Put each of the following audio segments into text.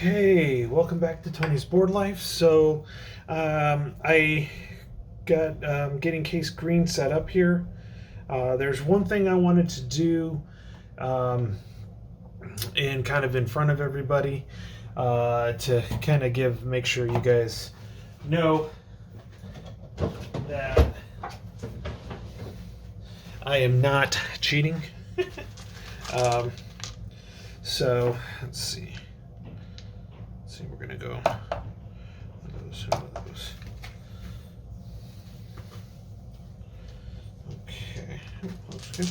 Okay, welcome back to Tony's Board Life. So, I got getting case green set up here. There's one thing I wanted to do, um, and kind of in front of everybody, to kind of make sure you guys know that I am not cheating. um, so let's see. We're gonna go those. Okay, looks good.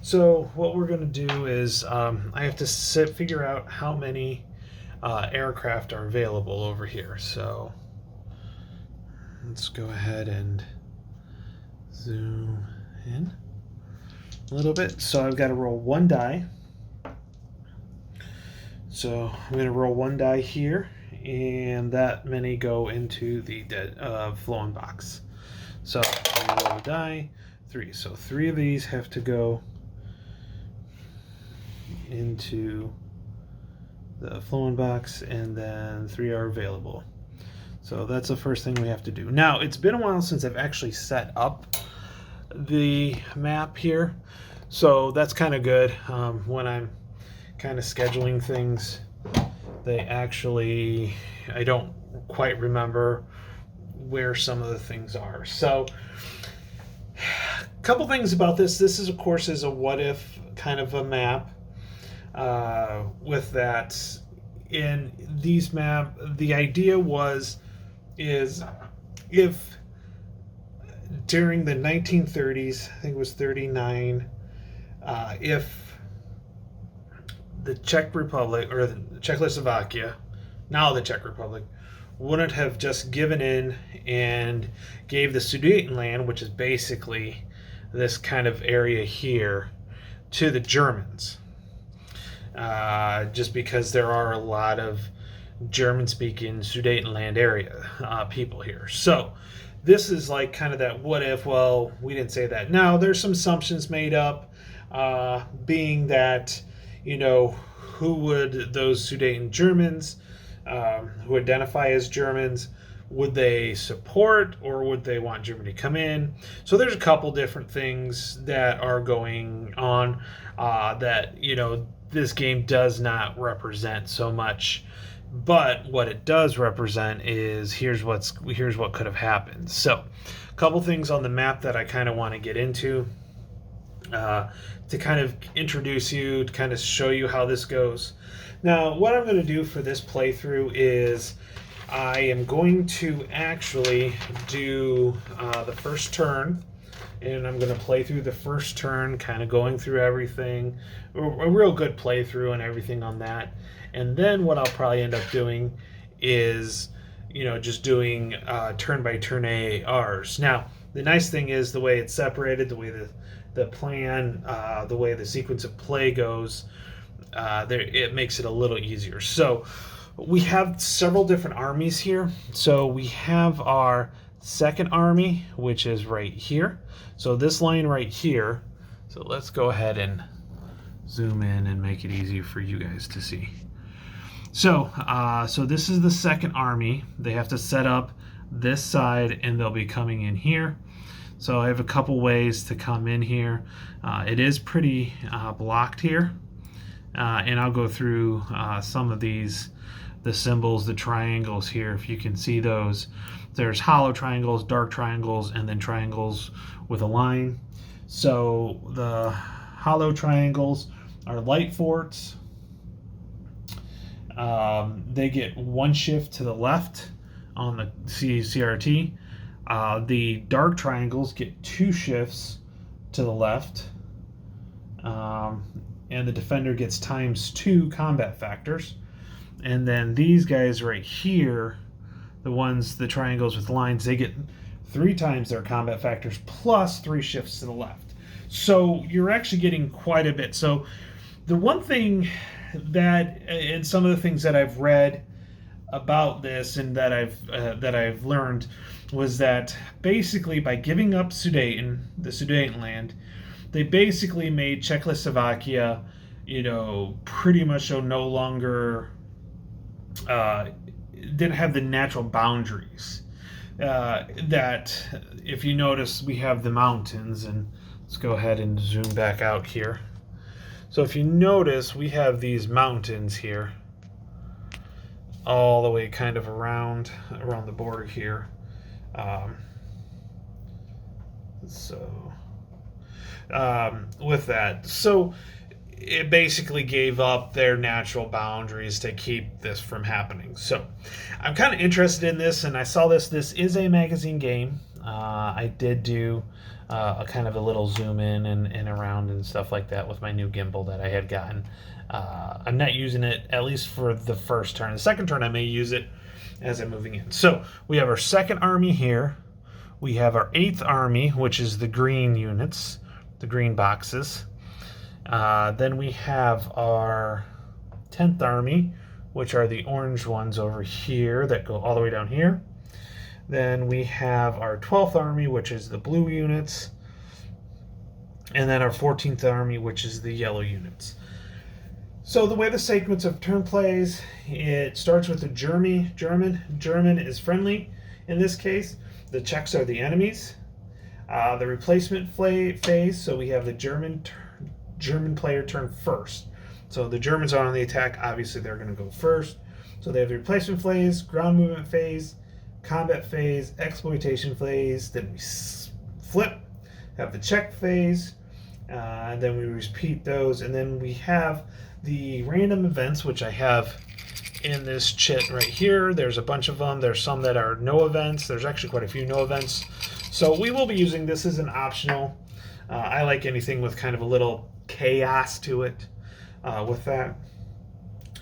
So what we're gonna do is I have to figure out how many aircraft are available over here. So let's go ahead and zoom in a little bit. So I've got to roll one die. So I'm going to roll one die here, and that many go into the flowing box. So I'm going to roll a die, 3. So 3 of these have to go into the flowing box, and then 3 are available. So that's the first thing we have to do. Now, it's been a while since I've actually set up the map here, so that's kind of good. When I'm kind of scheduling things, I don't quite remember where some of the things are. So a couple things about this. This is, of course, is a what if kind of a map. With that, in these map, the idea is if during the 1930s, I think it was 39, if the Czech Republic, or the Czechoslovakia, now the Czech Republic, wouldn't have just given in and gave the Sudetenland, which is basically this kind of area here, to the Germans. Just because there are a lot of German-speaking Sudetenland area people here. So this is like kind of that what if. Well, we didn't say that. Now, there's some assumptions made up, being that, who would those Sudeten Germans, who identify as Germans, would they support, or would they want Germany to come in? So there's a couple different things that are going on that, this game does not represent so much. But what it does represent is here's what could have happened. So a couple things on the map that I kind of want to get into. To kind of introduce you, to kind of show you how this goes. Now, what I'm going to do for this playthrough is I am going to actually do the first turn, and I'm going to play through the first turn, kind of going through everything, a real good playthrough and everything on that. And then what I'll probably end up doing is, just doing turn-by-turn AARs. Now, the nice thing is the way it's separated, the way the plan, the way the sequence of play goes, it makes it a little easier. So we have several different armies here. So we have our second army, which is right here. So this line right here. So let's go ahead and zoom in and make it easier for you guys to see. So this is the second army. They have to set up this side, and they'll be coming in here. So I have a couple ways to come in here. It is pretty blocked here, and I'll go through some of these, the symbols, the triangles here, if you can see those. There's hollow triangles, dark triangles, and then triangles with a line. So the hollow triangles are light forts. They get one shift to the left on the CRT. The dark triangles get 2 shifts to the left, and the defender gets ×2 combat factors. And then these guys right here, the triangles with lines, they get 3 times their combat factors plus 3 shifts to the left. So you're actually getting quite a bit. So the one thing that, and some of the things that I've read about this and that I've learned, was that basically by giving up the Sudetenland, they basically made Czechoslovakia, pretty much no longer didn't have the natural boundaries. That if you notice, we have the mountains, and let's go ahead and zoom back out here. So if you notice, we have these mountains here, all the way kind of around the border here. Um, with that, so it basically gave up their natural boundaries to keep this from happening. So I'm kind of interested in this, and I saw this. This is a magazine game. I did do a kind of a little zoom in and around and stuff like that with my new gimbal that I had gotten. I'm not using it, at least for the first turn. The second turn I may use it as I'm moving in. So we have our second army here. We have our 8th army, which is the green units, the green boxes. Then we have our 10th army, which are the orange ones over here that go all the way down here. Then we have our 12th army, which is the blue units. And then our 14th army, which is the yellow units. So the way the sequence of turn plays, it starts with the German. German is friendly in this case. The Czechs are the enemies. The replacement phase, so we have the German player turn first. So the Germans are on the attack. Obviously, they're going to go first. So they have the replacement phase, ground movement phase, combat phase, exploitation phase. Then we flip, have the Czech phase, and then we repeat those. And then we have the random events, which I have in this chit right here. There's a bunch of them. There's some that are no events. There's actually quite a few no events. So we will be using this as an optional. I like anything with kind of a little chaos to it with that.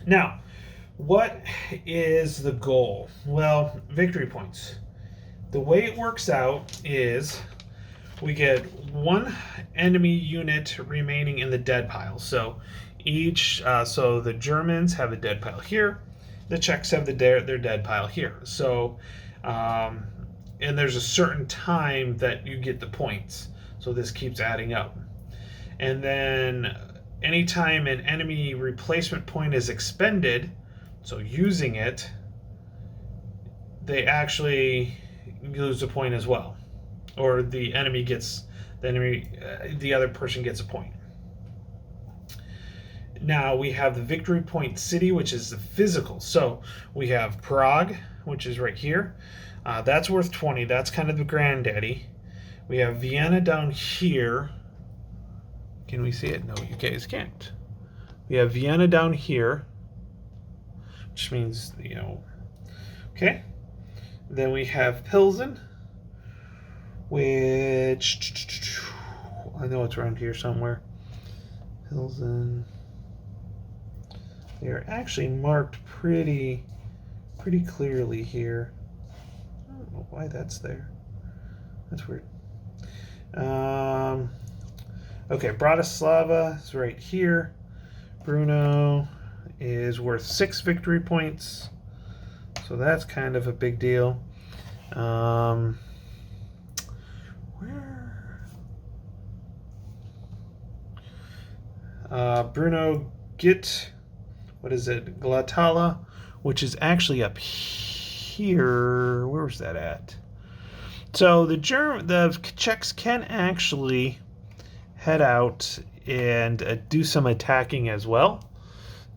Now, what is the goal? Well, victory points. The way it works out is we get one enemy unit remaining in the dead pile. So so the Germans have a dead pile here. The Czechs have their dead pile here. So, and there's a certain time that you get the points. So this keeps adding up. And then anytime an enemy replacement point is expended, so using it, they actually lose a point as well. Or the other person gets a point. Now we have the victory point city, which is the physical. So we have Prague, which is right here. That's worth 20. That's kind of the granddaddy. We have Vienna down here. Can we see it? No, you guys can't. We have Vienna down here, which means, okay. Then we have Pilsen, which I know it's around here somewhere. Pilsen. They are actually marked pretty clearly here. I don't know why that's there. That's weird. Okay, Bratislava is right here. Brno is worth 6 victory points. So that's kind of a big deal. Where? Brno what is it? Glatala, which is actually up here. Where was that at? So the Czechs can actually head out and do some attacking as well.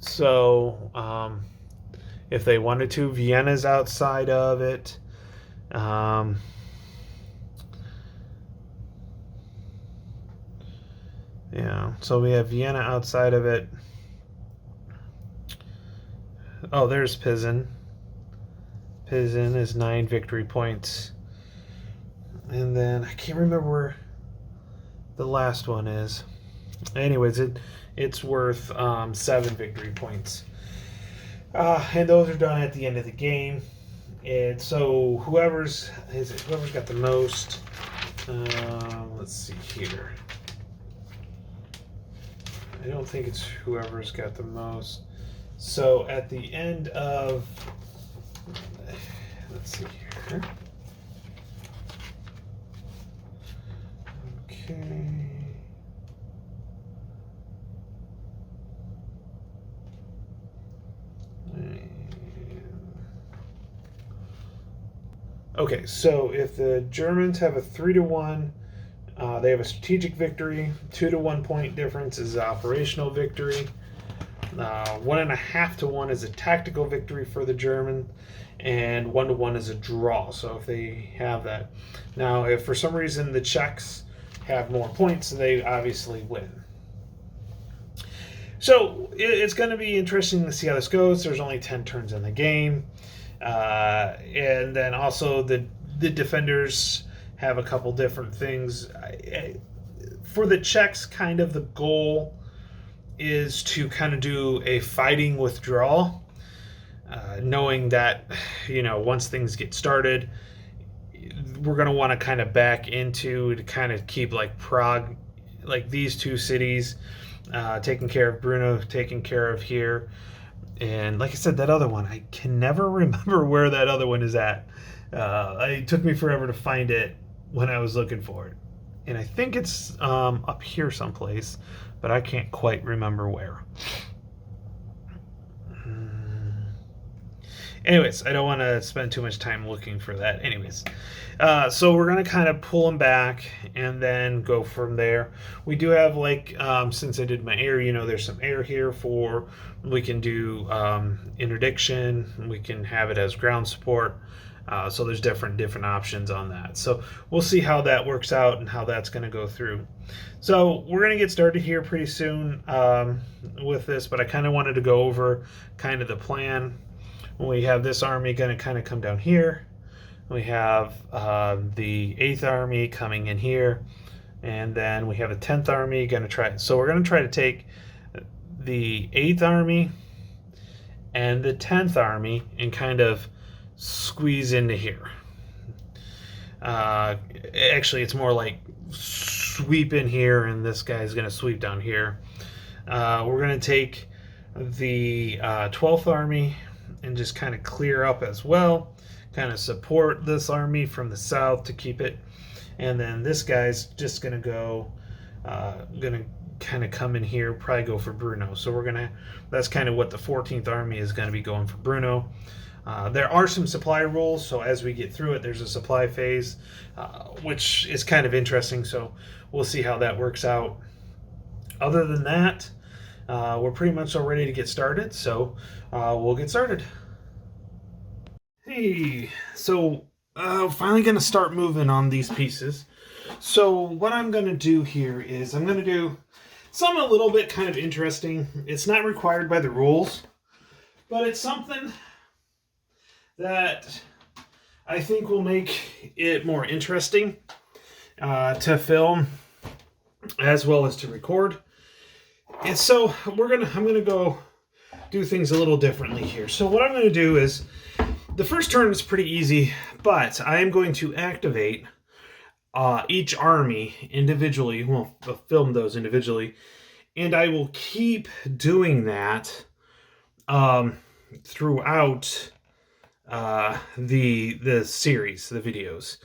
So if they wanted to, Vienna's outside of it. Yeah, so we have Vienna outside of it. Oh, there's Pisan. Pisan is 9 victory points. And then I can't remember where the last one is. Anyways, it's worth 7 victory points. And those are done at the end of the game. And so whoever's got the most. Let's see here. I don't think it's whoever's got the most. So at the end of, let's see here. Okay. Okay, so if the Germans have a 3-1, they have a strategic victory. 2-1 point difference is operational victory. 1.5-1 is a tactical victory for the German, and 1-1 is a draw. So if they have that, now if for some reason the Czechs have more points, they obviously win. So it's going to be interesting to see how this goes. There's only 10 turns in the game. And then also the defenders have a couple different things. For the Czechs, kind of the goal is to kind of do a fighting withdrawal, knowing that, once things get started, we're going to want to kind of back into to kind of keep like Prague, like these two cities, taking care of Brno, taking care of here. And like I said, that other one, I can never remember where that other one is at. It took me forever to find it when I was looking for it. And I think it's up here someplace, but I can't quite remember where. Anyways, I don't want to spend too much time looking for that. Anyways, so we're going to kind of pull them back and then go from there. We do have, since I did my air, there's some air here for, we can do interdiction. We can have it as ground support. So there's different options on that. So we'll see how that works out and how that's going to go through. So we're going to get started here pretty soon with this, but I kind of wanted to go over kind of the plan. We have this army going to kind of come down here. We have the 8th Army coming in here. And then we have the 10th Army going to try. So we're going to try to take the 8th Army and the 10th Army and kind of squeeze into here. Actually, it's more like sweep in here, and this guy's going to sweep down here. We're going to take the 12th Army and just kind of clear up as well, kind of support this army from the south to keep it. And then this guy's just going to kind of come in here, probably go for Brno. So that's kind of what the 14th Army is going to be going for Brno. There are some supply rules, so as we get through it, there's a supply phase, which is kind of interesting, so we'll see how that works out. Other than that, we're pretty much all ready to get started, so we'll get started. Hey, so finally going to start moving on these pieces. So what I'm going to do here is I'm going to do something a little bit kind of interesting. It's not required by the rules, but it's something that I think will make it more interesting to film as well as to record. And so I'm gonna go do things a little differently here. So what I'm going to do is, the first turn is pretty easy, but I am going to activate each army individually. We'll film those individually, and I will keep doing that throughout the series, the videos.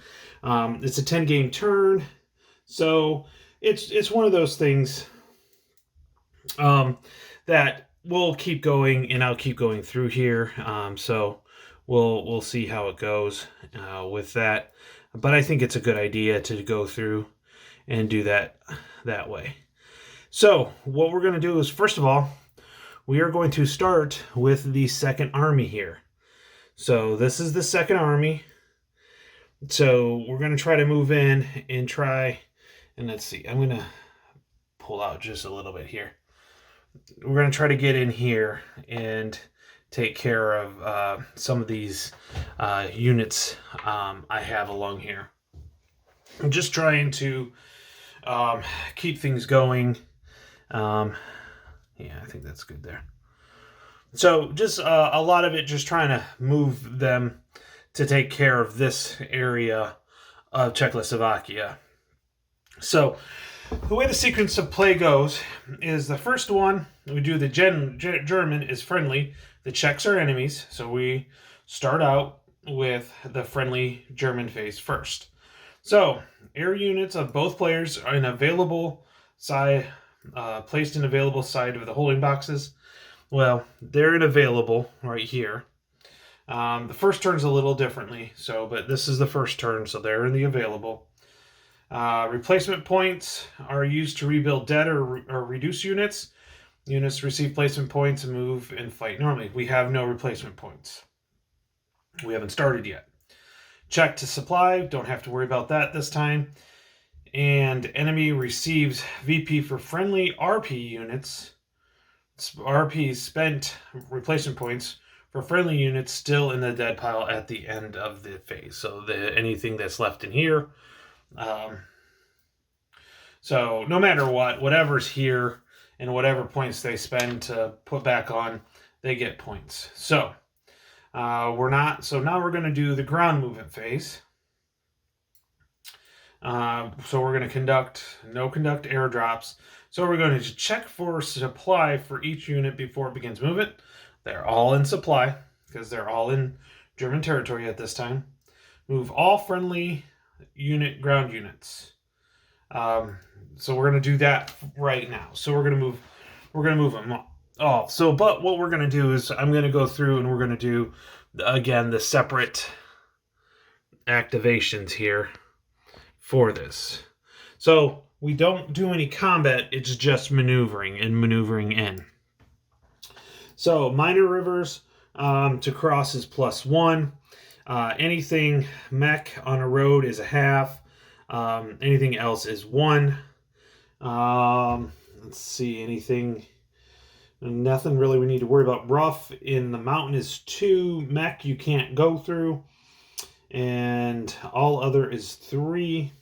It's a 10-game turn, so it's one of those things that we'll keep going, and I'll keep going through here. So we'll see how it goes with that. But I think it's a good idea to go through and do that way. So what we're going to do is, first of all, we are going to start with the 2nd Army here. So this is the 2nd Army. So we're going to try to move in and let's see, I'm going to pull out just a little bit here. We're going to try to get in here and take care of some of these units I have along here. I'm just trying to keep things going. Yeah, I think that's good there. So just a lot of it just trying to move them to take care of this area of Czechoslovakia. So the way the sequence of play goes is, the first one, we do the German is friendly, the Czechs are enemies, so we start out with the friendly German phase first. So air units of both players are in available side, placed in available side of the holding boxes. Well, they're in available right here. The first turn's a little differently, but this is the first turn, so they're in the available. Replacement points are used to rebuild dead or reduce units. Units receive placement points and move and fight normally. We have no replacement points. We haven't started yet. Check to supply. Don't have to worry about that this time. And enemy receives VP for friendly RP units. RP spent replacement points for friendly units still in the dead pile at the end of the phase. So anything that's left in here. So no matter whatever's here and whatever points they spend to put back on, they get points. So now we're going to do the ground movement phase. So we're going to conduct airdrops. So we're going to check for supply for each unit before it begins movement. They're all in supply because they're all in German territory at this time. Move all friendly ground units. So we're going to do that right now. So we're going to move them off. But what we're going to do is I'm going to go through and we're going to do again the separate activations here for this. So we don't do any combat, it's just maneuvering in. So minor rivers to cross is +1. Anything mech on a road is a half. Anything else is 1. Let's see, nothing really we need to worry about. Rough in the mountain is 2. Mech you can't go through. And all other is 3.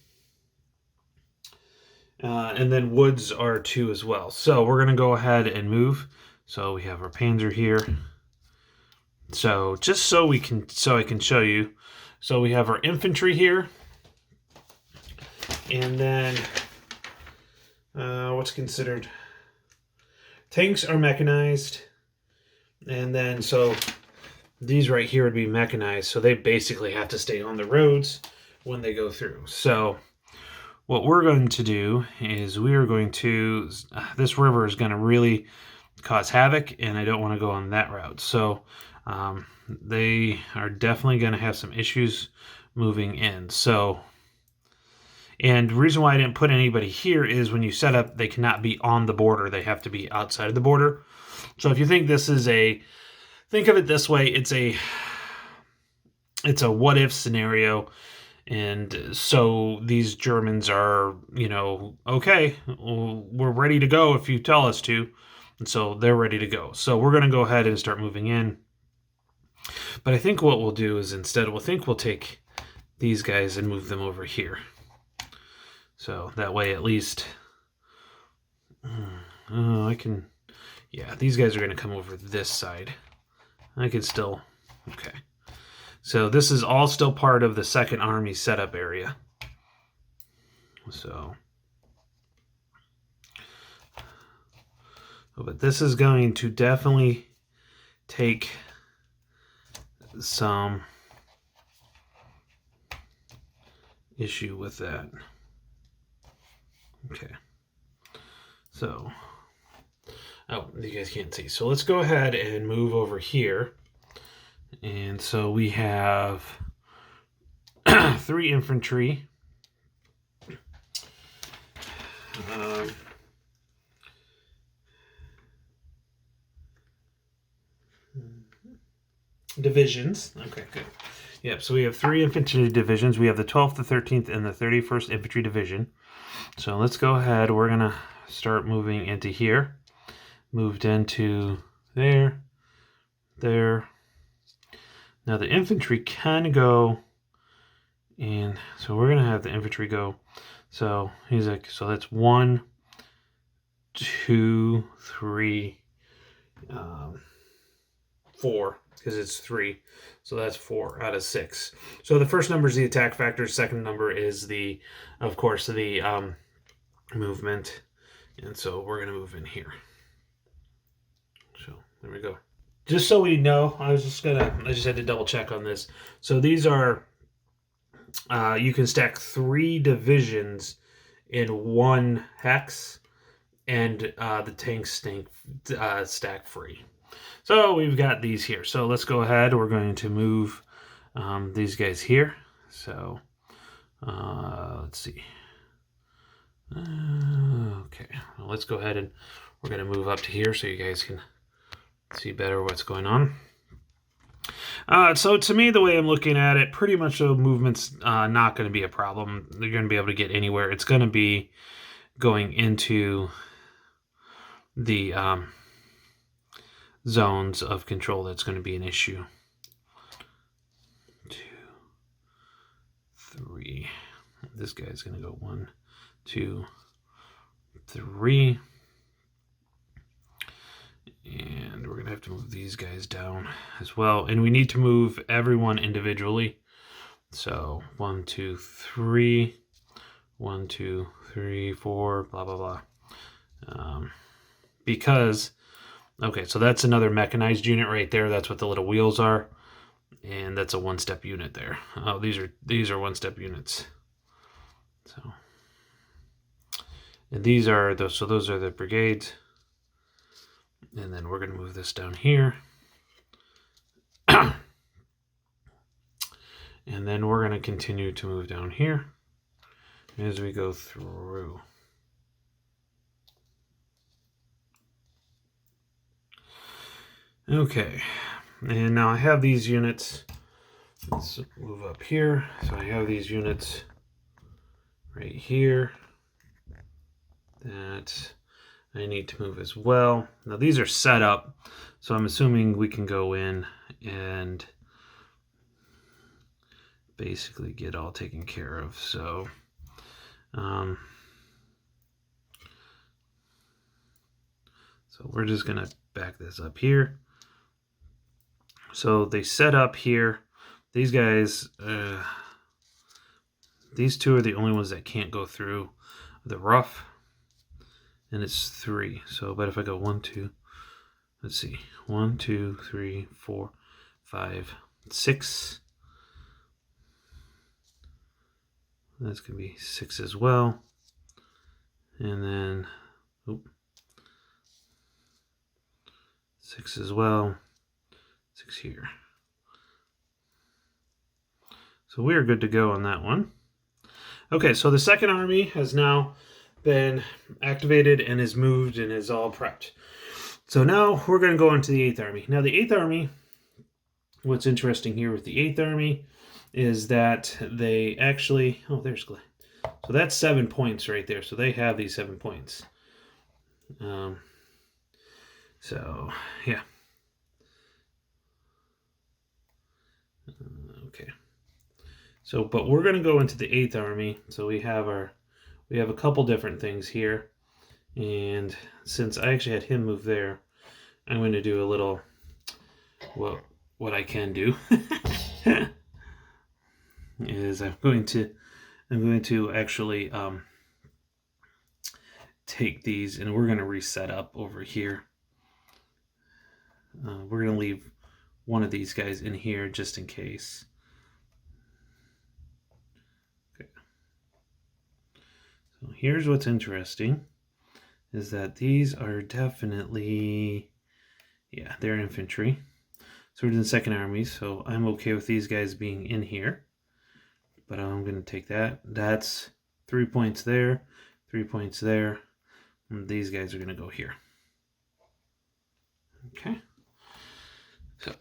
And then woods are 2 as well. So we're going to go ahead and move. So we have our Panzer here. So just so I can show you. So we have our infantry here. And then what's considered? Tanks are mechanized. And then so these right here would be mechanized. So they basically have to stay on the roads when they go through. So what we're going to do is this river is going to really cause havoc, and I don't want to go on that route. So they are definitely going to have some issues moving in. So, and the reason why I didn't put anybody here is when you set up, they cannot be on the border. They have to be outside of the border. So if you think think of it this way, it's a what if scenario. And so these Germans are, okay, we're ready to go if you tell us to. And so they're ready to go. So we're going to go ahead and start moving in. But I think what we'll do is instead, we'll take these guys and move them over here. So that way at least, these guys are going to come over this side. I can still, okay. So this is all still part of the 2nd Army setup area. So, but this is going to definitely take some issue with that. Okay. So, you guys can't see. So let's go ahead and move over here. And so we have 3 infantry. Divisions. Okay, good. Yep, so we have 3 infantry divisions. We have the 12th, the 13th, and the 31st Infantry Division. So let's go ahead. We're going to start moving into here. Moved into there, there. Now the infantry can go, and so we're going to have the infantry go. So he's like, so that's 1, 2, 3, 4, because it's 3. So that's 4 out of 6. So the first number is the attack factor. Second number is of course, the movement. And so we're going to move in here. So there we go. Just so we know, I just had to double check on this. So these are, you can stack 3 divisions in 1 hex, and the tanks stack free. So we've got these here. So let's go ahead. We're going to move these guys here. So let's see. Okay, well, let's go ahead and we're going to move up to here so you guys can see better what's going on. So to me, the way I'm looking at it, pretty much the movement's not going to be a problem. They're going to be able to get anywhere. It's going to be going into the zones of control that's going to be an issue. 2, 3. This guy's going to go 1, 2, 3. And we're going to have to move these guys down as well. And we need to move everyone individually. So 1, 2, 3. 1, 2, 3, 4, blah, blah, blah. Because, okay, so that's another mechanized unit right there. That's what the little wheels are. And that's a one-step unit there. Oh, these are one-step units. So, and these are those. So those are the brigades. And then we're going to move this down here. And then we're going to continue to move down here as we go through. Okay, and now I have these units. Let's move up here. So I have these units right here that I need to move as well. Now these are set up, so I'm assuming we can go in and basically get all taken care of. So so we're just gonna back this up here. So they set up here. These guys, these two are the only ones that can't go through the rough. And it's 3. So, but if I go 1, 2, let's see, 1, 2, 3, 4, 5, 6. That's going to be 6 as well. And then, 6 as well. 6 here. So we are good to go on that one. Okay, so the second army has now been activated and is moved and is all prepped. So now we're going to go into the 8th Army. Now the 8th Army, what's interesting here with the 8th Army is that they actually, oh, there's Glenn. So that's 7 points right there. So they have these 7 points. So, yeah. Okay. So, but we're going to go into the 8th Army. So we have a couple different things here. And since I actually had him move there, I'm going to do a little, well, what I can do is I'm going to actually take these and we're going to reset up over here. We're going to leave one of these guys in here just in case. Okay. So here's what's interesting is that these are definitely, yeah, they're infantry. So we're in the second army, so I'm okay with these guys being in here. But I'm going to take that. That's 3 points there, 3 points there. And these guys are going to go here. Okay. So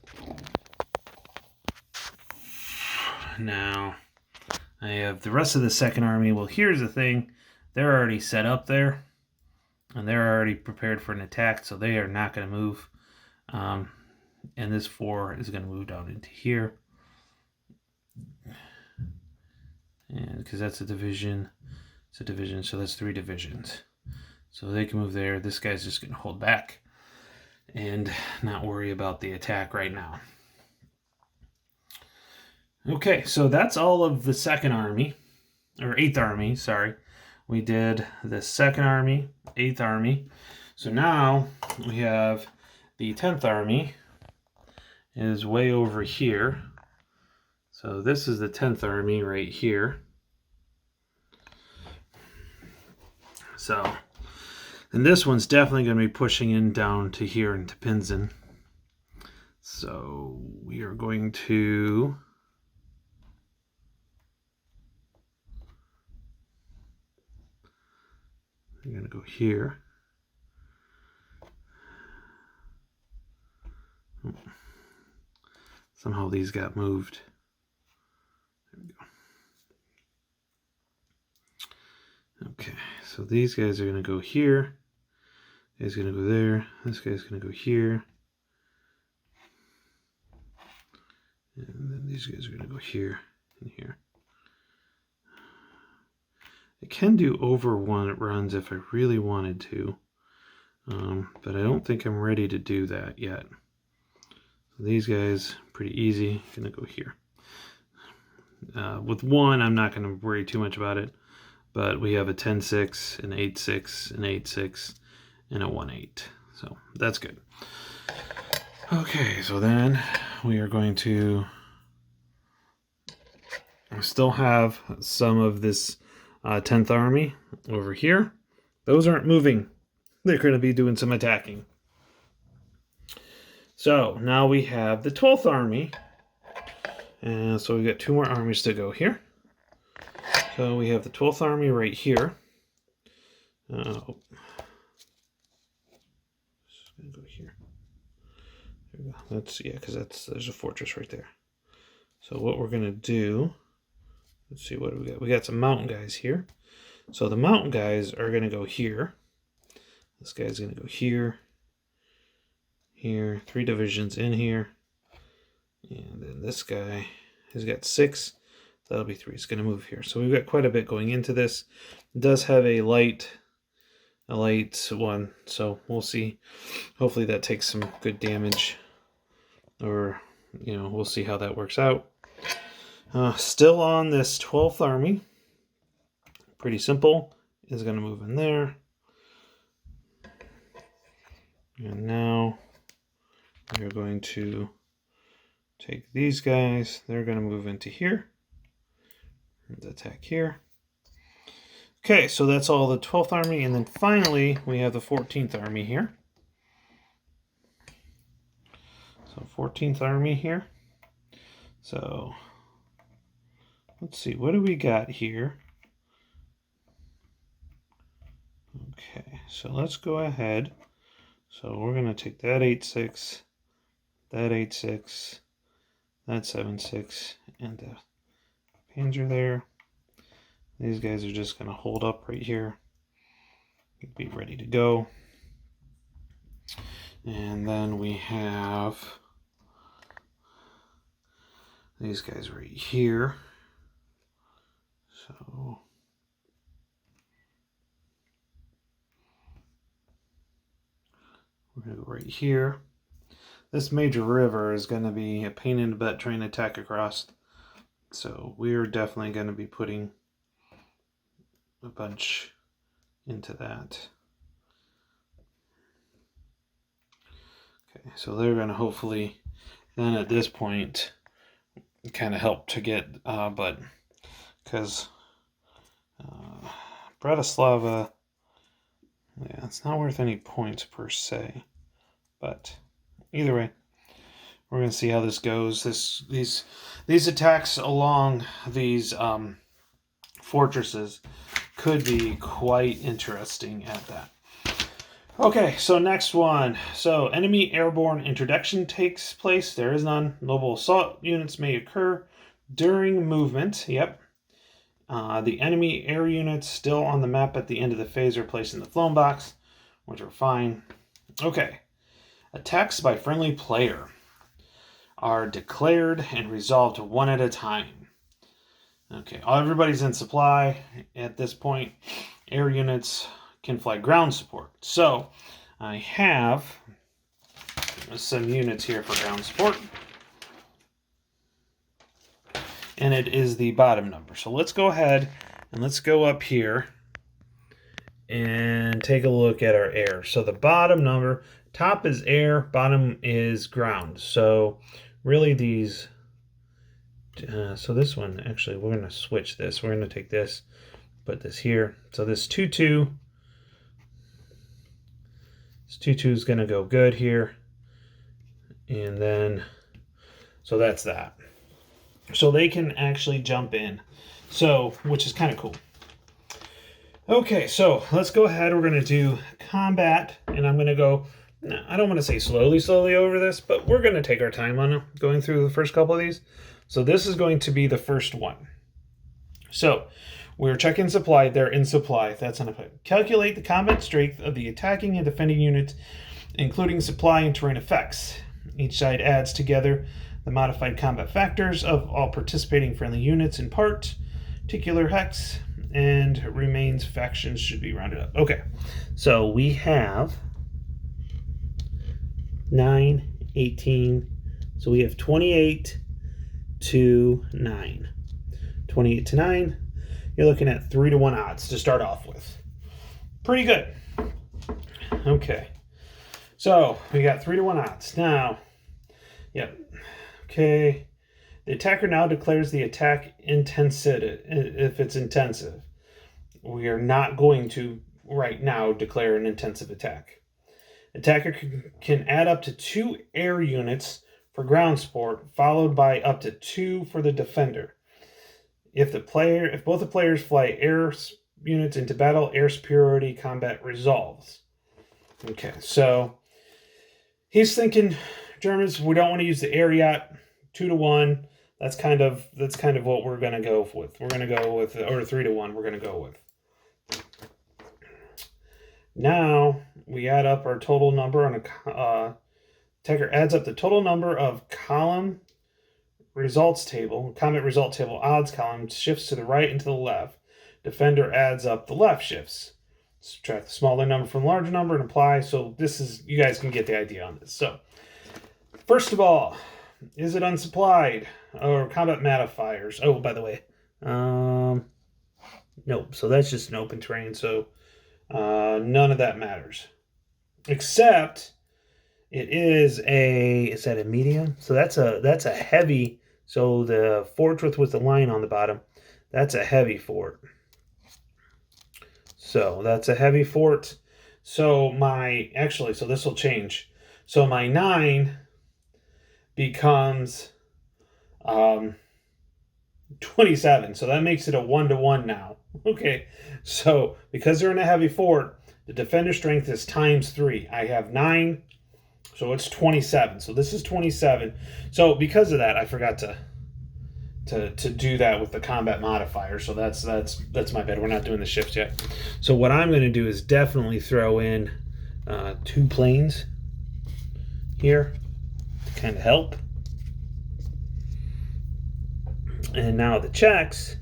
now I have the rest of the second army. Well, here's the thing. They're already set up there. And they're already prepared for an attack, so they are not going to move. And this 4 is going to move down into here. And because that's a division. It's a division, so that's 3 divisions. So they can move there. This guy's just going to hold back and not worry about the attack right now. Okay, so that's all of the second army, or 8th army, sorry. We did the second army, 8th army. So now we have the 10th army is way over here. So this is the 10th army right here. So, and this one's definitely going to be pushing in down to here into Pinzon. So we are going to go here. Somehow these got moved. There we go. Okay, so these guys are going to go here. This guy's going to go there. This guy's going to go here. And then these guys are going to go here and here. I can do over one runs if I really wanted to, but I don't think I'm ready to do that yet. So these guys, pretty easy, going to go here. With one, I'm not going to worry too much about it, but we have a 10-6, an 8-6, an 8-6, and a 1-8. So that's good. Okay, so then we are going to still have some of this 10th Army over here. Those aren't moving. They're going to be doing some attacking. So now we have the 12th Army. And so we've got 2 more armies to go here. So we have the 12th Army right here. Go here. There we go. That's, yeah, because there's a fortress right there. So what we're going to do, let's see, what do we got? We got some mountain guys here. So the mountain guys are going to go here. This guy's going to go here, here, 3 divisions in here. And then this guy has got 6. That'll be 3. It's going to move here. So we've got quite a bit going into this. It does have a light one. So we'll see. Hopefully that takes some good damage. Or, you know, we'll see how that works out. Still on this 12th Army. Pretty simple. Is going to move in there. And now we're going to take these guys. They're going to move into here. And attack here. Okay, so that's all the 12th Army. And then finally, we have the 14th Army here. So 14th Army here. So let's see, what do we got here? Okay, so let's go ahead. So we're going to take that 8-6, that 8-6, that 7-6, and the Panzer there. These guys are just going to hold up right here. Be ready to go. And then we have these guys right here. So we're going to go right here. This major river is going to be a pain in the butt trying to attack across. So we're definitely going to be putting a bunch into that. Okay, so they're going to hopefully then at this point kind of help to get, but because Bratislava, yeah, it's not worth any points per se, but either way, we're going to see how this goes. These attacks along these fortresses could be quite interesting at that. Okay, so next one. So enemy airborne introduction takes place. There is none. Noble assault units may occur during movement. Yep. The enemy air units still on the map at the end of the phase are placed in the flown box, which are fine. Okay. Attacks by friendly player are declared and resolved one at a time. Okay, everybody's in supply at this point. Air units can fly ground support. So I have some units here for ground support. And it is the bottom number. So let's go ahead and let's go up here and take a look at our air. So the bottom number, top is air, bottom is ground. So really these, so this one, actually, we're going to switch this. We're going to take this, put this here. So this 2-2, this 2-2 is going to go good here. And then, so that's that. So they can actually jump in. So, which is kind of cool. Okay, so let's go ahead. We're going to do combat, and I'm going to go, I don't want to say slowly over this, but we're going to take our time on going through the first couple of these. So this is going to be the first one. So we're checking supply. They're in supply. That's uneffective. Calculate the combat strength of the attacking and defending units, including supply and terrain effects. Each side adds together the modified combat factors of all participating friendly units in particular hex, and remains factions should be rounded up. Okay, so we have 9, 18, so we have 28 to 9. 28 to 9, you're looking at 3 to 1 odds to start off with. Pretty good. Okay, so we got 3 to 1 odds. Now, yep, okay. The attacker now declares the attack intensive if it's intensive. We are not going to right now declare an intensive attack. Attacker can add up to 2 air units for ground support, followed by up to 2 for the defender. If both the players fly air units into battle, air superiority combat resolves. Okay, so he's thinking, Germans, we don't want to use the air yacht. 2 to 1. That's kind of what we're gonna go with. We're gonna go with, or 3 to 1. We're gonna go with. Now we add up our total number on a attacker adds up the total number of column results table, combat result table odds column shifts to the right and to the left. Defender adds up the left shifts. Subtract the smaller number from the larger number and apply. So this is, you guys can get the idea on this. So first of all, is it unsupplied or combat modifiers? Oh, by the way, nope. So that's just an open terrain. So none of that matters, except it is that a medium? So that's a heavy. So the fortress with the line on the bottom, that's a heavy fort. So that's a heavy fort. So so this will change. So my 9 becomes 27. So that makes it a 1 to 1 now. Okay. So because they're in a heavy fort, the defender strength is times 3. I have 9, so it's 27. So this is 27. So because of that, I forgot to do that with the combat modifier. So that's my bad. We're not doing the shifts yet. So what I'm going to do is definitely throw in 2 planes here to kind of help. And now the checks,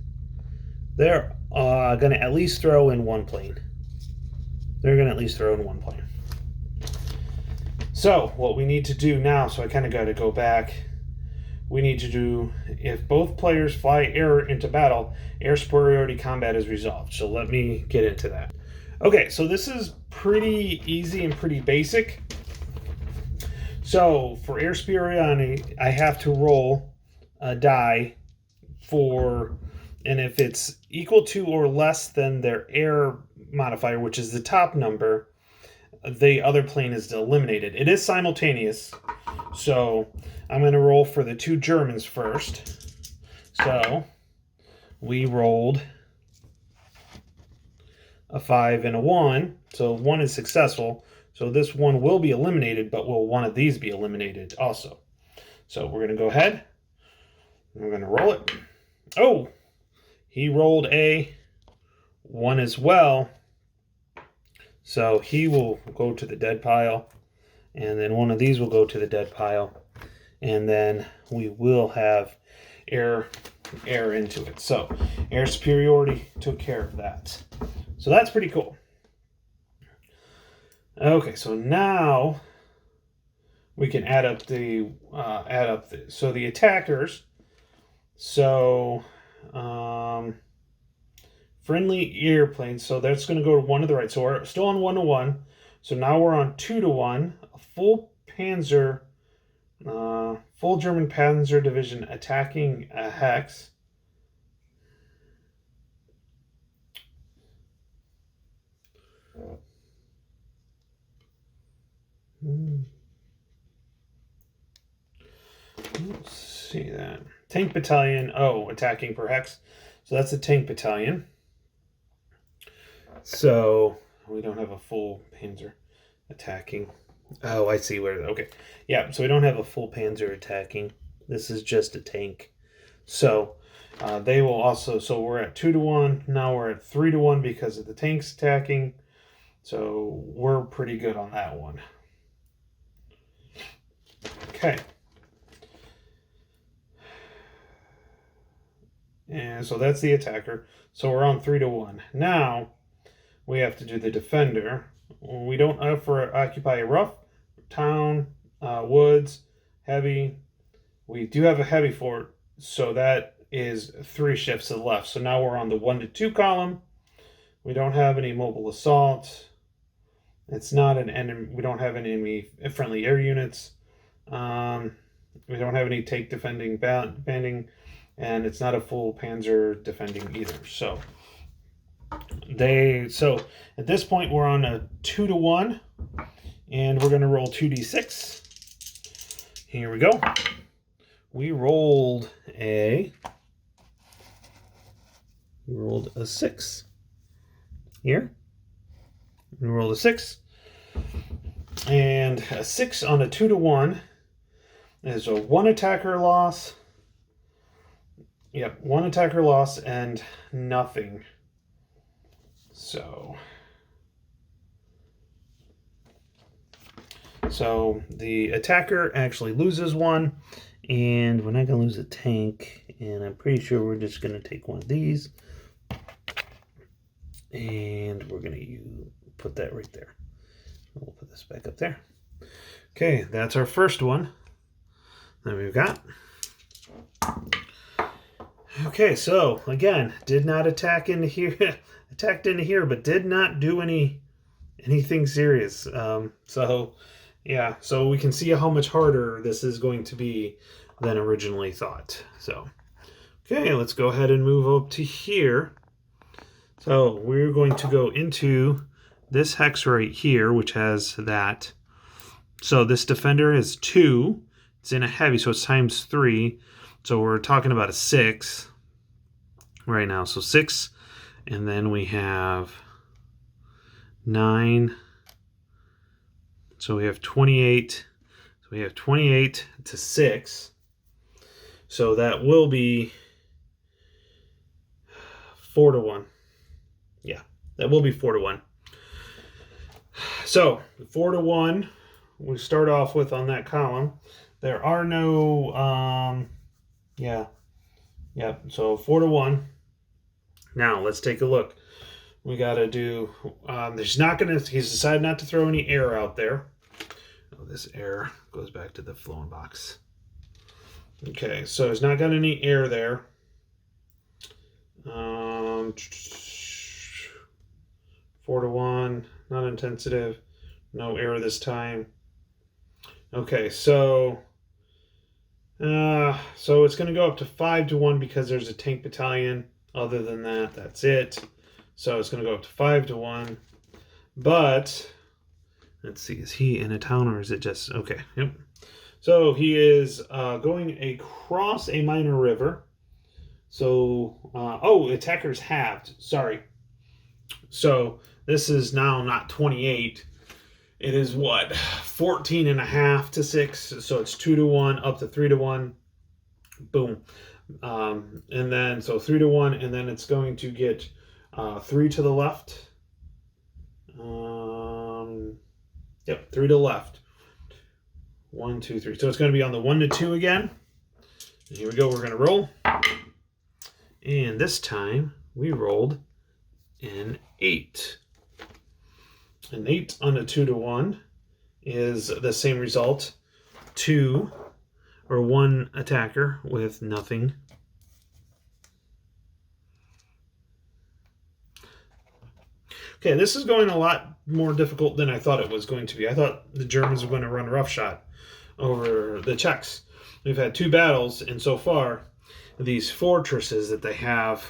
they're going to at least throw in 1 plane. They're going to at least throw in 1 plane. So what we need to do now, so I kind of got to go back. We need to do, if both players fly air into battle, air superiority combat is resolved. So let me get into that. Okay, so this is pretty easy and pretty basic. So for air superiority, I have to roll a die for, and if it's equal to or less than their air modifier, which is the top number, the other plane is eliminated. It is simultaneous, so I'm going to roll for the 2 Germans first. So we rolled a 5 and a 1, so 1 is successful. So this 1 will be eliminated, but will one of these be eliminated also? So we're going to go ahead. We're going to roll it. Oh, he rolled a 1 as well. So he will go to the dead pile, and then one of these will go to the dead pile, and then we will have air into it. So air superiority took care of that. So that's pretty cool. Okay, so now we can add up the so the attackers. So friendly airplanes, so that's going to go to 1 to the right. So we're still on 1 to 1. So now we're on 2 to 1. A full Panzer, full German Panzer division attacking a hex. Let's see that. Tank battalion. Oh, attacking per hex. So that's a tank battalion. So we don't have a full panzer attacking. Oh, I see where. Okay. Yeah, so we don't have a full panzer attacking. This is just a tank. So they will also. So we're at 2-1. Now we're at 3-1 because of the tanks attacking. So we're pretty good on that one. Okay. And so that's the attacker. So we're on 3-1. Now we have to do the defender. We don't occupy a rough, town, woods, heavy. We do have a heavy fort, so that is 3 shifts to the left. So now we're on the 1 to 2 column. We don't have any mobile assault. It's not an enemy. We don't have any enemy friendly air units. We don't have any take defending banding, and it's not a full panzer defending either. So at this point we're on a 2-1, and we're going to roll 2d6. Here we go. We rolled a 6 here. We rolled a 6, and a 6 on a 2-1 is a 1 attacker loss. Yep, 1 attacker loss and nothing. So the attacker actually loses 1, and we're not going to lose a tank, and I'm pretty sure we're just going to take one of these, and we're going to put that right there. We'll put this back up there. Okay, that's our first one that we've got. Okay, so again, did not attack into here, attacked into here, but did not do anything serious. Yeah, so we can see how much harder this is going to be than originally thought. So, okay, let's go ahead and move up to here. So we're going to go into this hex right here, which has that. So this defender is 2. It's in a heavy, so it's times 3. So we're talking about a 6 right now. So 6, and then we have 9. So we have 28. So we have 28 to 6. So that will be 4-1. Yeah, that will be 4-1. So 4-1, we start off with on that column. There are no, so 4-1. Now let's take a look. We got to do. He's decided not to throw any air out there. Oh, this air goes back to the flowing box. Okay, so he's not got any air there. 4-1, not intensive, no air this time. Okay, so it's going to go up to 5-1 because there's a tank battalion. Other than that, that's it. So it's going to go up to 5-1. But let's see, is he in a town or is it just okay? Yep. So he is going across a minor river. So attackers halved. Sorry. So this is now not 28. It is what, 14.5 to 6. So it's 2-1 up to 3-1. Boom. And then so 3-1, and then it's going to get 3 to the left. Yep, 3 to the left. 1, 2, 3. So it's going to be on the 1 to 2 again. And here we go. We're going to roll. And this time we rolled an 8. An 8 on a 2-1 is the same result. 2 or 1 attacker with nothing. Okay, this is going a lot more difficult than I thought it was going to be. I thought the Germans were going to run roughshod over the Czechs. We've had 2 battles, and so far, these fortresses that they have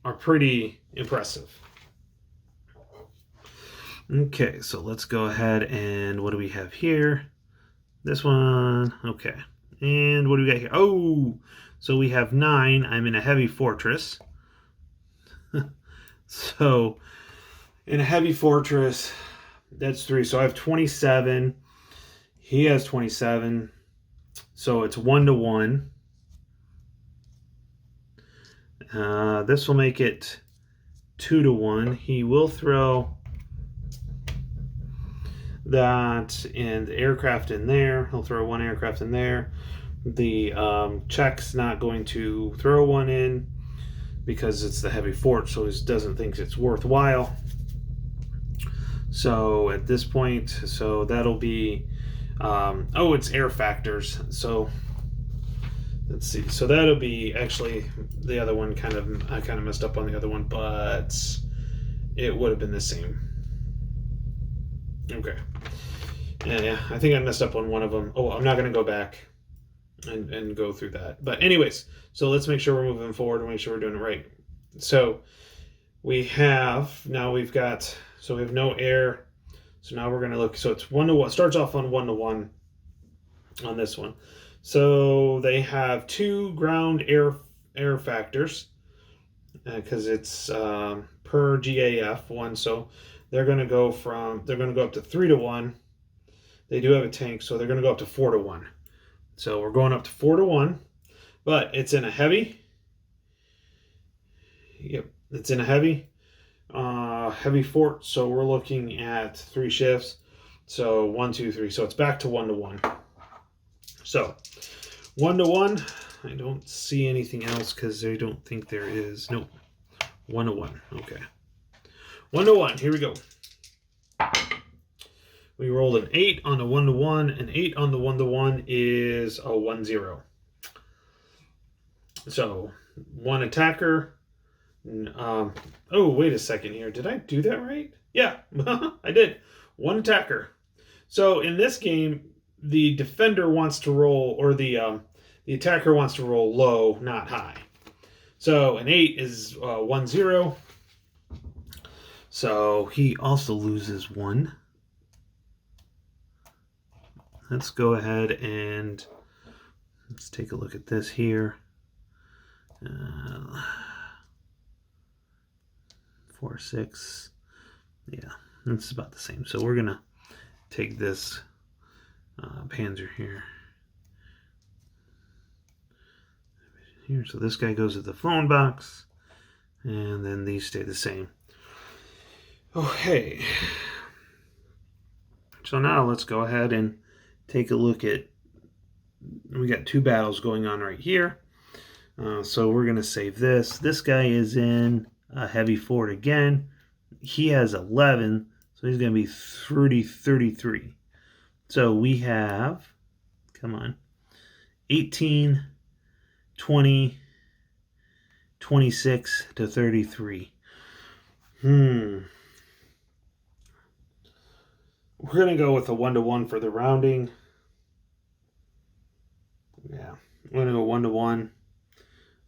are pretty impressive. Okay, so let's go ahead and what do we have here? This one, okay. And what do we got here? Oh, so we have 9. I'm in a heavy fortress. So in a heavy fortress, that's 3. So I have 27. He has 27. So it's 1-1. This will make it 2-1. He will throw that and the aircraft in there. He'll throw 1 aircraft in there. The check's not going to throw 1 in because it's the heavy fort, so he doesn't think it's worthwhile. So at this point, so that'll be it's air factors. So let's see. So that'll be actually the other one. I kind of messed up on the other one, but it would have been the same. Okay. Yeah, I think I messed up on one of them. Oh, I'm not going to go back and go through that. But anyways, so let's make sure we're moving forward and make sure we're doing it right. So we have we have no air. So now we're going to look. So it's 1-1. Starts off on 1-1 on this one. So they have 2 ground air factors because it's per GAF 1. So they're going to go up to 3-1. They do have a tank, so they're going to go up to 4-1. So we're going up to 4-1, but it's in a heavy. Yep, it's in a heavy fort. So we're looking at 3 shifts. So 1, 2, 3. So it's back to 1-1. So 1-1. I don't see anything else because I don't think there is. Nope. 1-1. Okay. 1-1. Here we go. We rolled an 8 on the 1-1. An 8 on the 1-1 is a 1-0. So 1 attacker. Oh, wait a second here. Did I do that right? Yeah, I did. 1 attacker. So in this game, the defender wants to roll, or the attacker wants to roll low, not high. So an 8 is 1-0. So he also loses 1. Let's go ahead and let's take a look at this here. 4, 6. Yeah, it's about the same. So we're going to take this Panzer here. So this guy goes to the phone box, and then these stay the same. Okay. So now let's go ahead and take a look at, we got 2 battles going on right here. So we're going to save this. This guy is in a heavy fort again. He has 11, so he's going to be 30-33. So we have, come on, 18, 20, 26 to 33. We're going to go with a 1-1 for the rounding. Yeah, we're going to go 1-1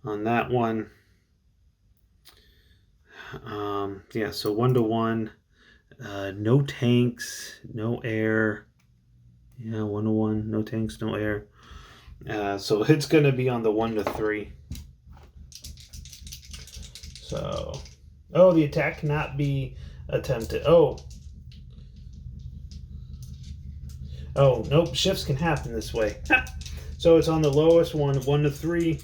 on that one. Yeah, so 1-1. No tanks, no air. Yeah, 1-1. No tanks, no air. So it's going to be on the 1-3. So, the attack cannot be attempted. Oh, nope. Shifts can happen this way. So it's on the lowest one, 1-3.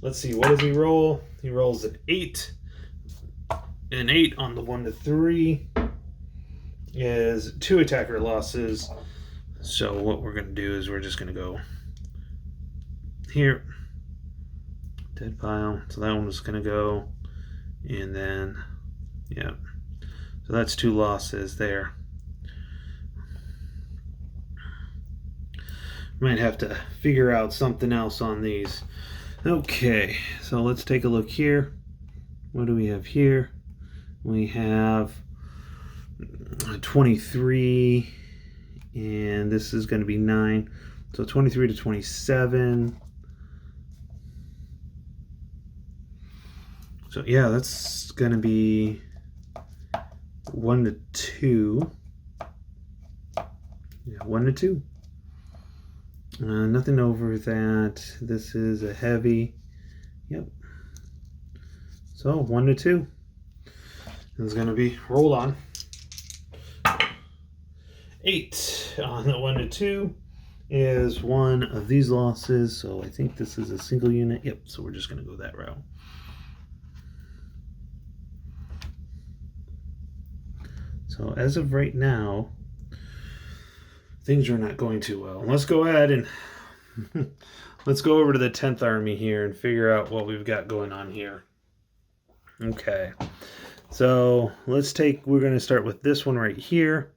Let's see. What does he roll? He rolls an 8. An 8 on the 1-3 is 2 attacker losses. So what we're going to do is we're just going to go here. Dead pile. So that one is going to go. And then, yeah. So that's 2 losses there. Might have to figure out something else on these. Okay, so let's take a look here. What do we have here? We have 23, and this is going to be 9. So 23 to 27. So yeah, that's going to be 1-2. Yeah, 1-2. Nothing over that. This is a heavy. Yep. So 1 to 2 is going to be rolled on. 8 on the 1 to 2 is one of these losses. So I think this is a single unit. Yep. So we're just going to go that route. So as of right now, things are not going too well. Let's go ahead and let's go over to the 10th Army here and figure out what we've got going on here. Okay. So we're going to start with this one right here.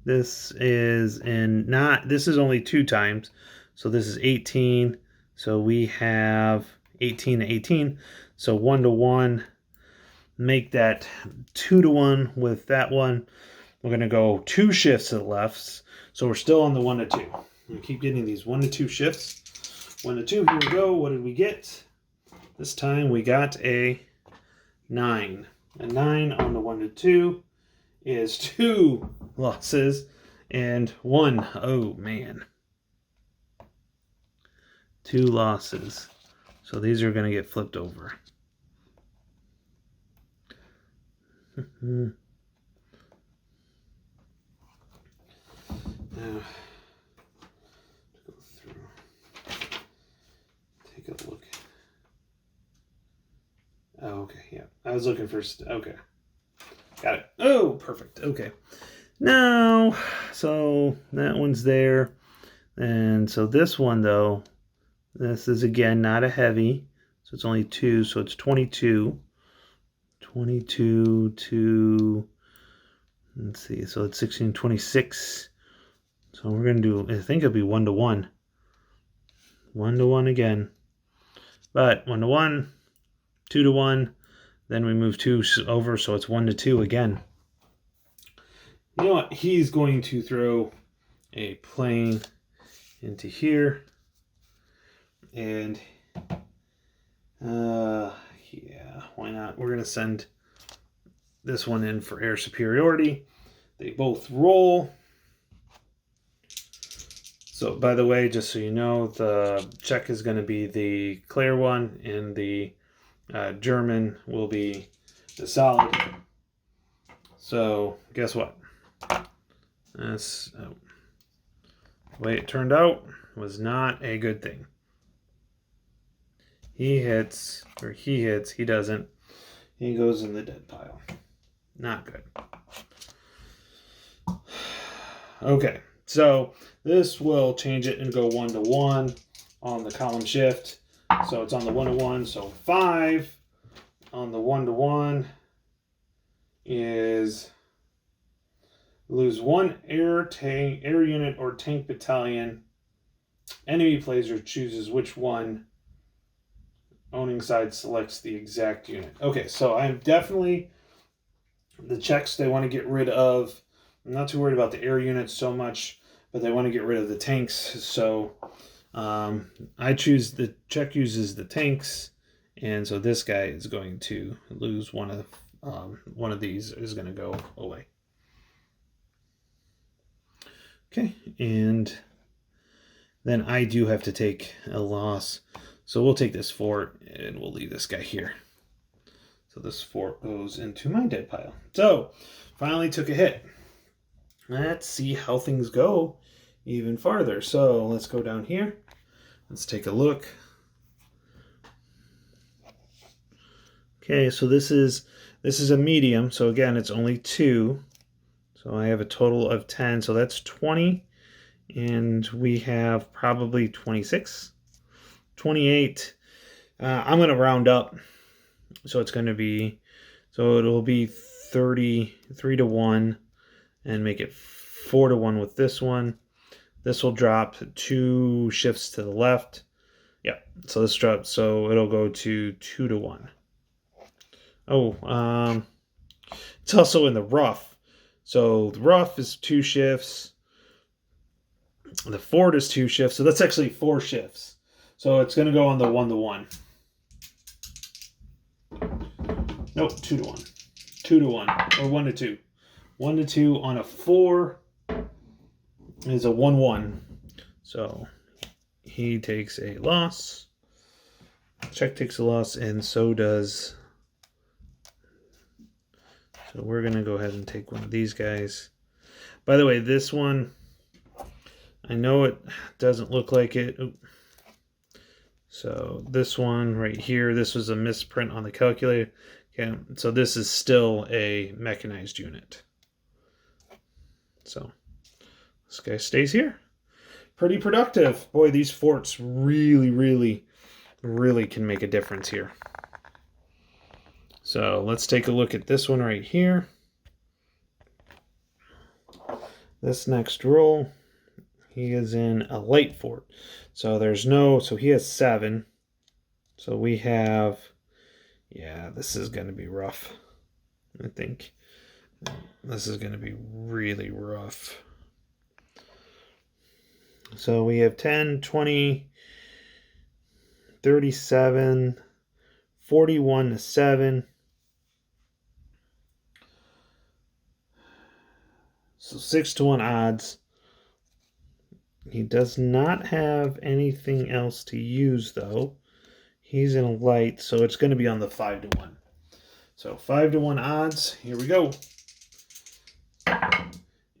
This is this is only 2 times. So this is 18. So we have 18 to 18. So 1 to 1. Make that 2 to 1 with that one. We're going to go 2 shifts to the lefts. So we're still on the 1 to 2. We keep getting these 1 to 2 shifts. 1 to 2, here we go. What did we get? This time we got a 9. A 9 on the 1 to 2 is 2 losses and 1. Oh, man. 2 losses. So these are going to get flipped over. Now, to go through, take a look. Oh, okay, yeah. I was looking for, okay. Got it. Oh, perfect. Okay. Now, so that one's there. And so this one, though, this is, again, not a heavy. So it's only 2, so it's 22. 22 to, let's see, so it's 16, 26. So we're going to do, I think it'll be 1 to 1. 1 to 1 again. But 1 to 1, 2 to 1, then we move 2 over, so it's 1 to 2 again. You know what? He's going to throw a plane into here. And, yeah, why not? We're going to send this one in for air superiority. They both roll. So, by the way, just so you know, the Czech is going to be the clear one, and the German will be the solid. So, guess what? That's, the way it turned out was not a good thing. He hits, he doesn't. He goes in the dead pile. Not good. Okay, so this will change it and go 1 to 1 on the column shift. So it's on the 1 to 1. So 5 on the 1 to 1 is lose 1 air unit or tank battalion. Enemy plays or chooses which one. Owning side selects the exact unit. Okay, so I'm definitely, the Czechs, they want to get rid of, I'm not too worried about the air units so much, but they want to get rid of the tanks. So I choose, the Czech uses the tanks, and so this guy is going to lose one of these is going to go away. Okay, and then I do have to take a loss. So we'll take this fort and we'll leave this guy here. So this fort goes into my dead pile. So finally took a hit. Let's see how things go even farther. So let's go down here. Let's take a look. Okay, so this is a medium. So again, it's only 2. So I have a total of 10. So that's 20. And we have probably 26. 28. I'm going to round up. So it's going to be, so it'll be 33 to 1 and make it 4 to 1 with this one. This will drop 2 shifts to the left. Yeah, so this drops, so it'll go to 2 to 1. Oh, it's also in the rough. So the rough is 2 shifts. The fort is 2 shifts. So that's actually 4 shifts. So it's going to go on the 1 to 1. Nope, 2 to 1. 2 to 1. Or 1 to 2. 1 to 2 on a 4 is a 1-1. So he takes a loss. Czech takes a loss, and so does. So we're going to go ahead and take one of these guys. By the way, this one, I know it doesn't look like it. Oop. So this one right here, this was a misprint on the calculator. Okay, so this is still a mechanized unit. So this guy stays here. Pretty productive. Boy, these forts really, really, really can make a difference here. So let's take a look at this one right here. This next roll, he is in a light fort. So so he has 7. So we have, yeah, this is going to be rough. I think this is going to be really rough. So we have 10, 20, 37, 41 to 7. So 6-1 odds. He does not have anything else to use, though. He's in a light, so it's going to be on the 5-1. So 5-1 odds. Here we go.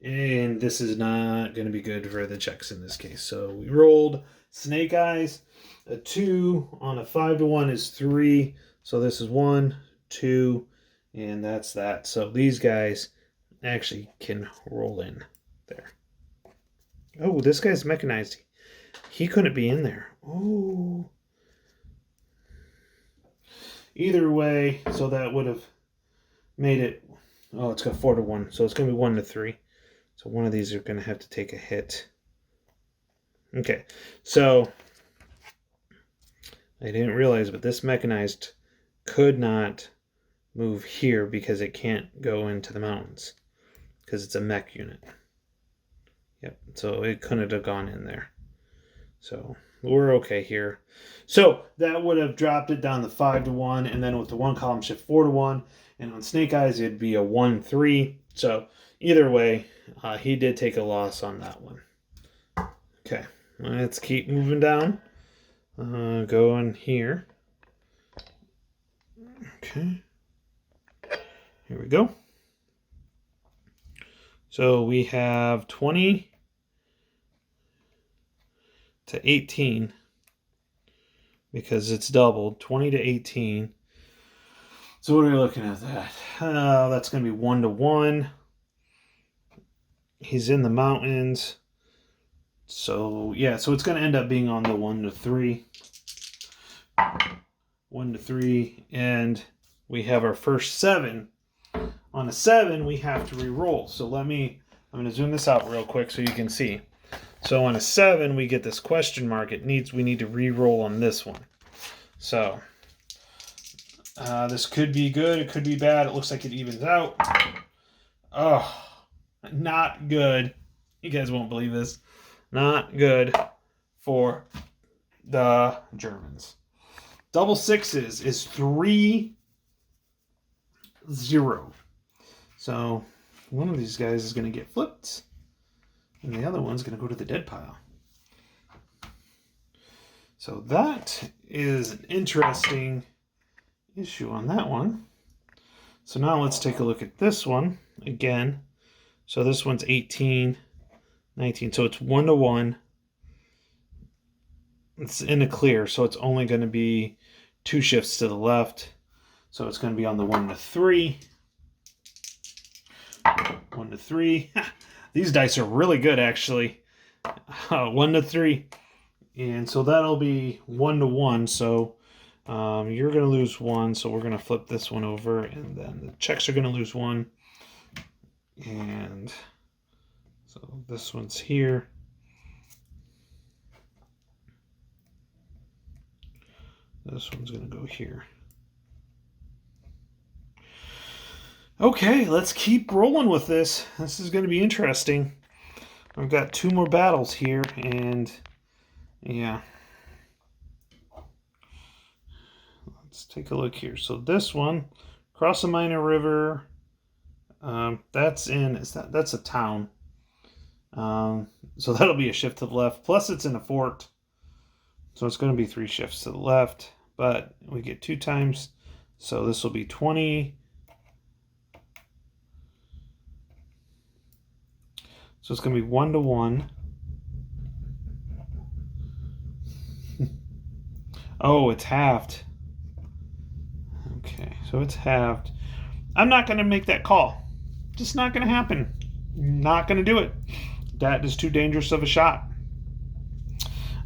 And this is not going to be good for the Czechs in this case. So we rolled Snake Eyes. A 2 on a 5-1 is 3. So this is 1, 2, and that's that. So these guys actually can roll in there. Oh, this guy's mechanized. He couldn't be in there. Oh. Either way, so that would have made it. Oh, it's got 4-1. So it's going to be 1-3. So one of these are going to have to take a hit. Okay. So I didn't realize, but this mechanized could not move here because it can't go into the mountains because it's a mech unit. Yep, so it couldn't have gone in there. So we're okay here. So that would have dropped it down to 5-1, and then with the 1 column shift 4-1, and on Snake Eyes it'd be a 1-3. So either way, he did take a loss on that one. Okay, let's keep moving down. Going here. Okay. Here we go. So we have 20 to 18 because it's doubled. 20 to 18. So what are we looking at that? That's going to be 1-1. He's in the mountains. So, yeah, so it's going to end up being on the 1-3. 1-3. And we have our first 7. On a 7, we have to re-roll. So I'm going to zoom this out real quick so you can see. So on a 7, we get this question mark. We need to re-roll on this one. So this could be good. It could be bad. It looks like it evens out. Oh, not good. You guys won't believe this. Not good for the Germans. Double 6s is 3-0. So one of these guys is going to get flipped, and the other one's going to go to the dead pile. So that is an interesting issue on that one. So now let's take a look at this one again. So this one's 18, 19. So it's 1-1. It's in a clear, so it's only going to be 2 shifts to the left. So it's going to be on the 1-3. 1-3. These dice are really good, actually. 1-3. And so that'll be 1-1. So you're going to lose 1. So we're going to flip this one over. And then the Czechs are going to lose 1. And so this one's here. This one's going to go here. Okay, let's keep rolling with this. This is going to be interesting. I've got 2 more battles here, and yeah. Let's take a look here. So this one, cross the minor river. That's a town. So that'll be a shift to the left. Plus, it's in a fort. So it's going to be 3 shifts to the left, but we get 2 times. So this will be 20. So it's going to be 1 to 1. Oh, it's halved. Okay, so it's halved. I'm not going to make that call. Just not going to happen. Not going to do it. That is too dangerous of a shot.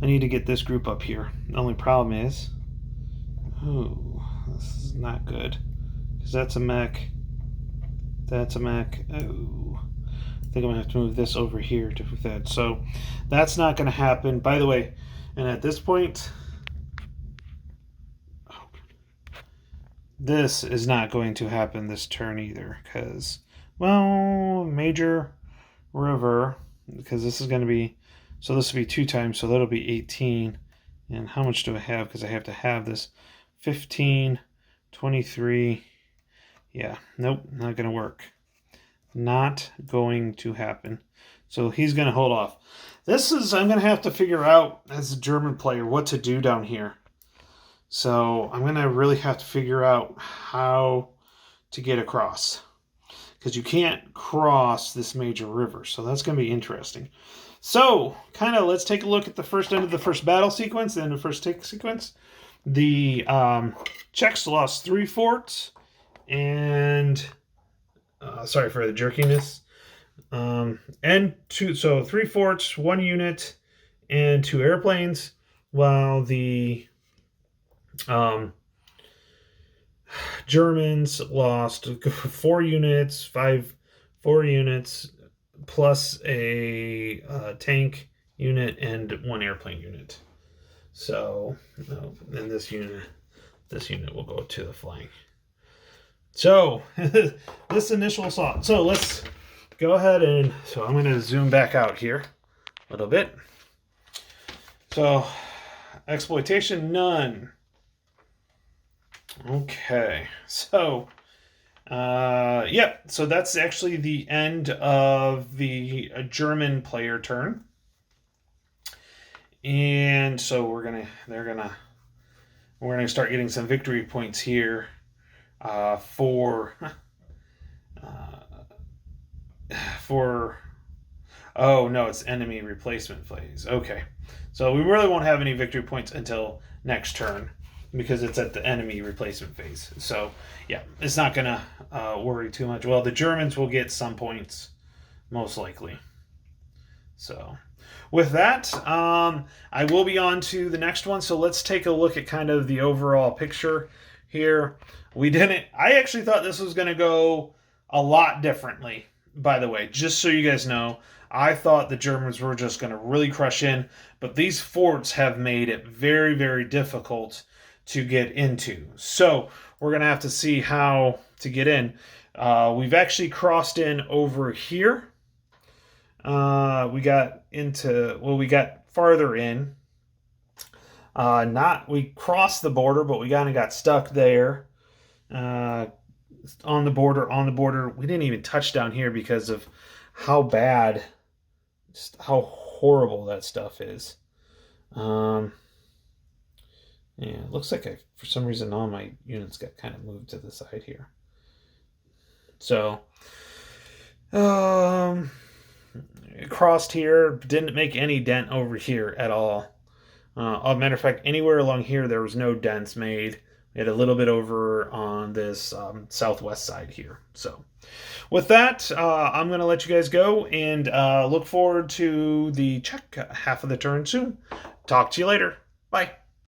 I need to get this group up here. The only problem is, oh, this is not good. Because that's a mech. That's a mech. Oh, I think I'm going to have to move this over here to do that. So that's not going to happen. By the way, and at this point, this is not going to happen this turn either. Because, well, major river. Because this is going to be, so this will be 2 times. So that'll be 18. And how much do I have? Because I have to have this 15, 23. Yeah, nope, not going to work. Not going to happen. So he's going to hold off. This is, I'm going to have to figure out as a German player what to do down here. So I'm going to really have to figure out how to get across. Because you can't cross this major river. So that's going to be interesting. So, kind of, let's take a look at the first end of the first battle sequence, the end of the first take sequence. The Czechs lost 3 forts, and sorry for the jerkiness. And 3 forts, 1 unit, and 2 airplanes, while the Germans lost 4 units, 4 units, plus a tank unit and 1 airplane unit. So, and this unit will go to the flank. So, this initial assault. So let's go ahead and, so I'm going to zoom back out here a little bit. So, exploitation, none. Okay, so, so that's actually the end of the German player turn. And so we're gonna start getting some victory points here for oh no, it's enemy replacement phase. Okay, so we really won't have any victory points until next turn because it's at the enemy replacement phase. So yeah, it's not gonna worry too much. Well, the Germans will get some points most likely. So with that, I will be on to the next one. So let's take a look at kind of the overall picture here. I actually thought this was going to go a lot differently, by the way, just so you guys know. I thought the Germans were just going to really crush in, but these forts have made it very, very difficult to get into. So we're going to have to see how to get in. We've actually crossed in over here. We got farther in. We crossed the border, but we kind of got stuck there. On the border. We didn't even touch down here because of how bad, just how horrible that stuff is. Yeah, it looks like for some reason all my units got kind of moved to the side here. So, crossed here, didn't make any dent over here at all. As a matter of fact, anywhere along here there was no dents made. We had a little bit over on this southwest side here. So with that, I'm going to let you guys go and look forward to the Czech half of the turn soon. Talk to you later. Bye.